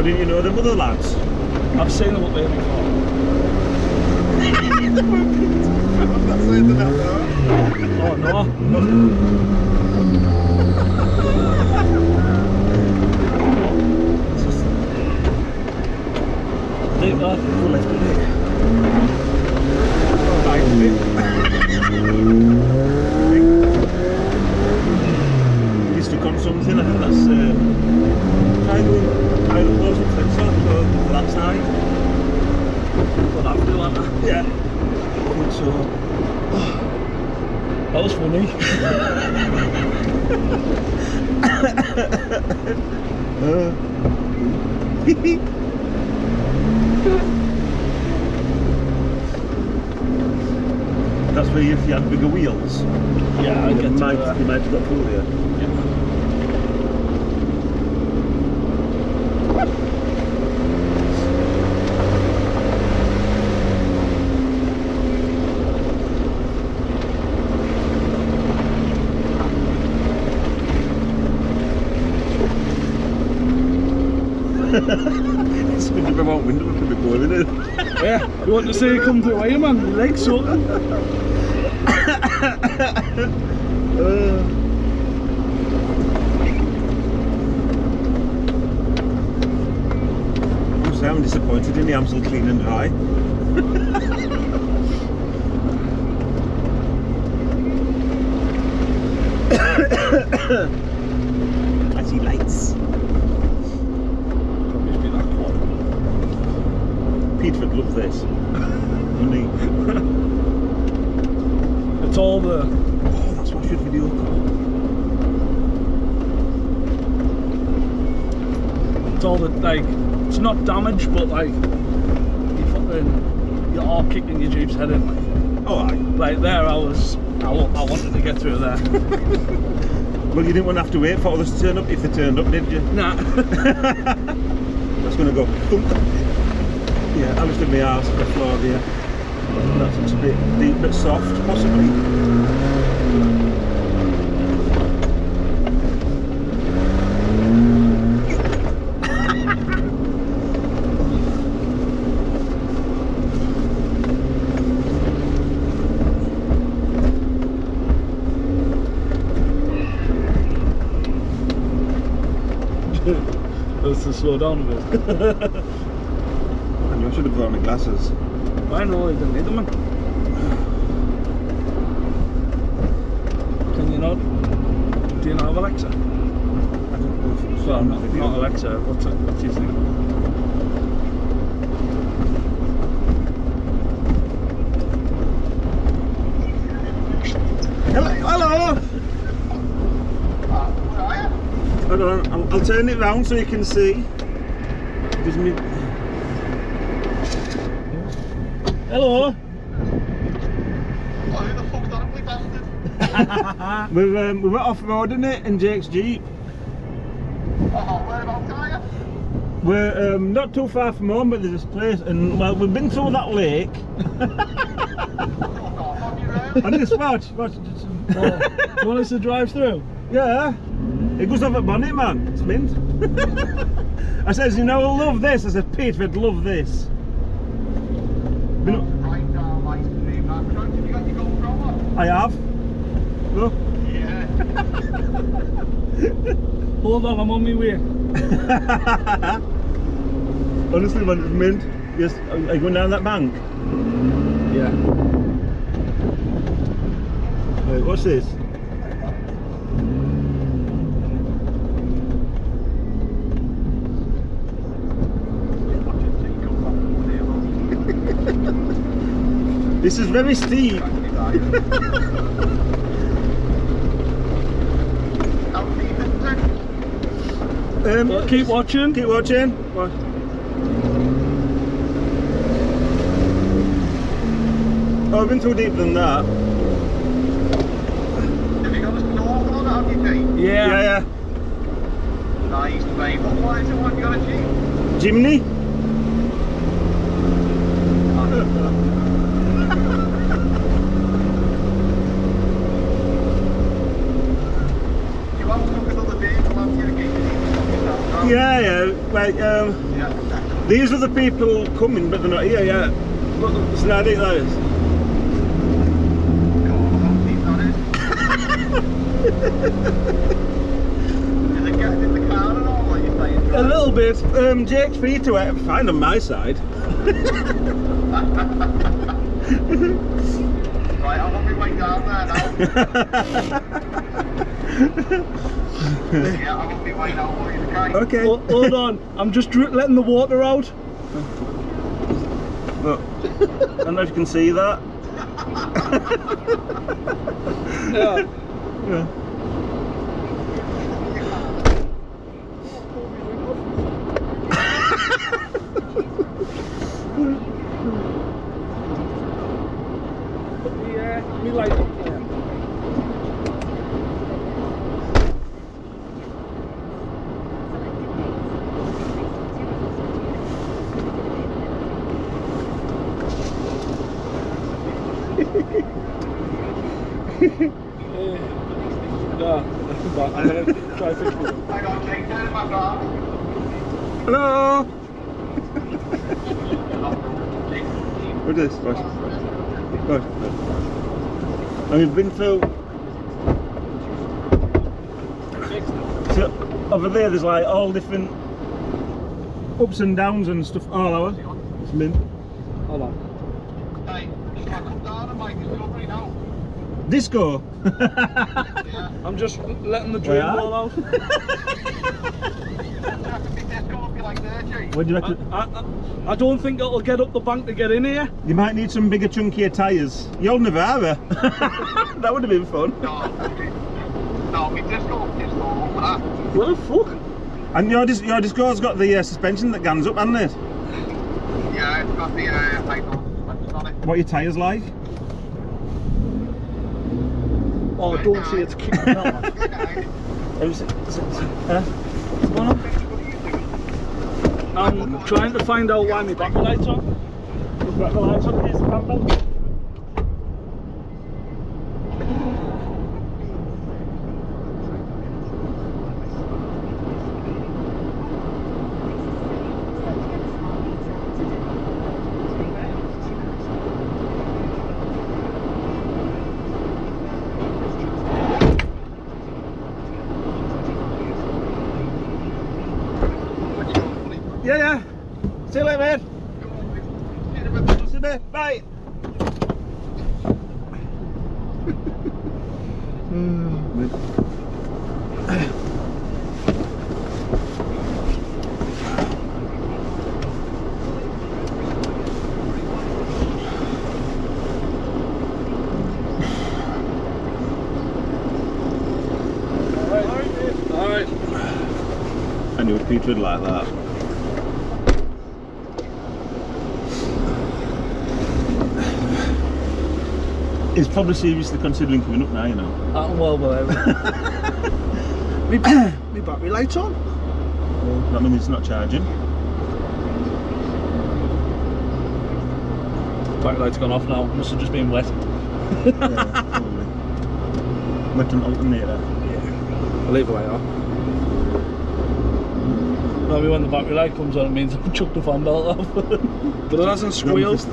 So didn't you know them other lads? I've seen them up there before. I'm not saying that though. Oh no. Deep there. Go left a bit. Right a bit. You stuck on something, I think that's try to close the fence off, go to that side. Got that feel like that. Yeah. I think so. That was funny. That's where if you had bigger wheels, Yeah, I get you to might that. have got through there. It's good to come out window for the boy, isn't it? Yeah, you want to see it come to away, man? Your legs something. I'm disappointed in the I'm still clean and dry. I see lights. Probably be that quad. Pete would love this. Wouldn't he? It's all the. Oh, that's what I should video call. It's all the like. It's not damage, but like you're all kicking your Jeep's head in. Like, Oh, aye. like there, I wanted to get through there. Well, you didn't want to have to wait for others to turn up if they turned up, did you? Nah. That's going to go thump. Yeah, I lifted my arse off the floor there. That looks a bit deep, but soft, possibly. Let's just slow down a bit. And you should have brought my glasses. I know, I didn't need them, man. Can you not? Do you not have Alexa? I don't know if it's Well, not Alexa. What's his name? Hello! Hold on, I'll turn it round so you can see. Gives me... Hello. Oh, who the fuck's that ugly bastard? We're off-roading it in Jake's Jeep. Oh, whereabouts are you? We're not too far from home, but there's this place, and well, we've been through that lake. Fuck off, on your own. And this, watch. Do you want us to drive through? Yeah, it goes off at bonnet, man. It's mint. I says, you know, I'll love this. I said, Pete, we'd love this. We know- Right down my stream, man. Have you got your GoPro on? I have. Look. Yeah. Hold on, I'm on my way. Honestly, man, it's mint. Yes, are you going down that bank? Yeah. Wait, what's this? This is very steep. Keep watching. Keep watching. Watch. Oh, I've been too deep than that. Have you got a snorkel on it, have you, Pete? Yeah. Yeah. Nice, mate. What is it? What you got a Jeep? Jimny. Yeah, like, Yeah. these are the people coming, but they're not here yet. Look, it's an idea, that is. God, I hope he's not in. Is it getting in the car and all, what you're saying? A little bit. Jake's free to find on my side. Right, I'm on my way down there now. Yeah, I'm on my way now, boys, okay? Okay. Hold on, I'm just letting the water out. Look, I don't know if you can see that. Yeah. Yeah. Me light up there. Yeah, but I'm gonna try fix it. Hang on, Jake, turn it back on. Hello. What is this? Right. Right. And we've been through. So over there, there's like all different ups and downs and stuff all over. It's mint. Hold on. Hey, just come down and make it feel right now. Disco. Yeah. I'm just letting the drain Yeah. roll out. I have to pick this go up you like there, Jake. What do you reckon? I don't think it'll get up the bank to get in here. You might need some bigger, chunkier tyres. You'll never have it. That would have been fun. No, my disco is all that. What the fuck? And your disco's got the suspension that guns up, hasn't it? Yeah, it's got the height on it. What are your tyres like? Oh, don't say it's kicking out. What's going on? I'm trying to find out why my battery light's on. The battery lights on, here's the fan belt. Yeah, yeah. See you later, man. See you, mate. Bye. Alright. I knew Peter would like that. He's probably seriously considering coming up now, you know. Well, whatever. My battery light's on. Well, that means it's not charging. Battery light's gone off now. Must have just been wet. Yeah, probably. Wet an alternator. I'll leave it like that. Maybe when the battery light comes on, it means I've chucked the fan belt off. But it hasn't squealed.